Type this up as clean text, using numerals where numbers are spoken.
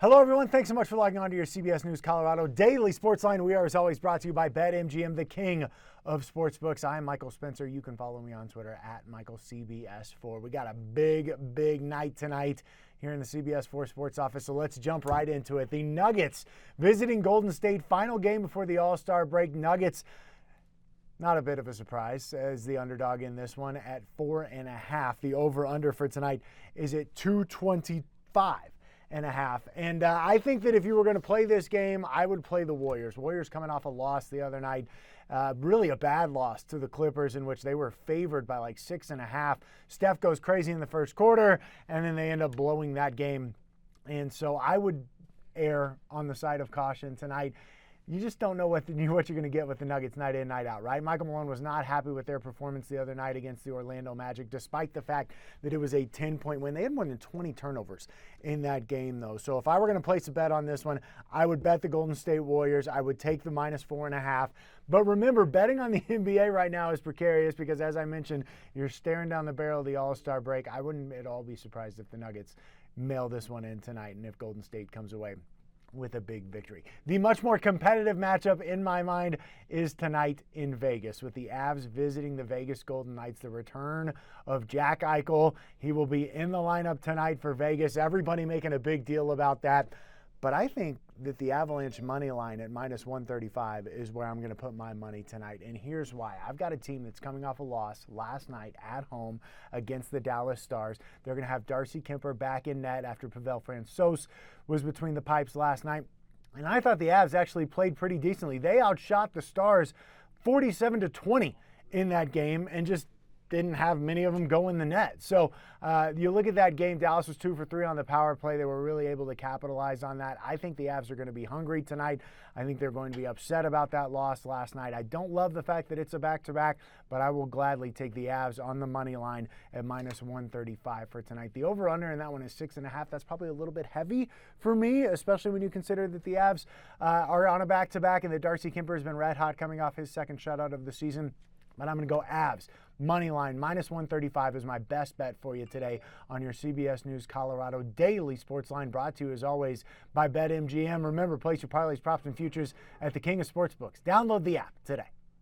Hello, everyone. Thanks so much for logging on to your CBS News Colorado Daily Sports Line. We are, as always, brought to you by BetMGM, the king of sportsbooks. I am Michael Spencer. You can follow me on Twitter at MichaelCBS4. We got a big night tonight here in the CBS 4 Sports office, so let's jump right into it. The Nuggets visiting Golden State, final game before the All-Star break. Nuggets, not a bit of a surprise as the underdog in this one at 4.5. The over-under for tonight is at 225. And a half. And I think that if you were going to play this game, I would play the Warriors. Warriors coming off a loss the other night, really a bad loss to the Clippers in which they were favored by like 6.5. Steph goes crazy in the first quarter, and then they end up blowing that game. And so I would err on the side of caution tonight. You just don't know what you're going to get with the Nuggets night in, night out, right? Michael Malone was not happy with their performance the other night against the Orlando Magic, despite the fact that it was a 10-point win. They had more than 20 turnovers in that game, though. So if I were going to place a bet on this one, I would bet the Golden State Warriors. I would take the minus 4.5. But remember, betting on the NBA right now is precarious because, as I mentioned, you're staring down the barrel of the All-Star break. I wouldn't at all be surprised if the Nuggets mail this one in tonight and if Golden State comes away with a big victory. The much more competitive matchup in my mind is tonight in Vegas with the Avs visiting the Vegas Golden Knights. The return of Jack Eichel. He will be in the lineup tonight for Vegas. Everybody making a big deal about that. But I think that the Avalanche money line at minus 135 is where I'm going to put my money tonight. And here's why. I've got a team that's coming off a loss last night at home against the Dallas Stars. They're going to have Darcy Kemper back in net after Pavel Francouz was between the pipes last night. And I thought the Avs actually played pretty decently. They outshot the Stars 47-20 in that game and just didn't have many of them go in the net. So you look at that game, Dallas was 2 for 3 on the power play. They were really able to capitalize on that. I think the Avs are going to be hungry tonight. I think they're going to be upset about that loss last night. I don't love the fact that it's a back-to-back, but I will gladly take the Avs on the money line at minus 135 for tonight. The over-under in that one is 6.5. That's probably a little bit heavy for me, especially when you consider that the Avs are on a back-to-back and that Darcy Kemper has been red hot coming off his second shutout of the season. But I'm going to go Avs. Money line, minus 135 is my best bet for you today on your CBS News Colorado Daily Sports Line, brought to you, as always, by BetMGM. Remember, place your parlays, props, and futures at the king of sportsbooks. Download the app today.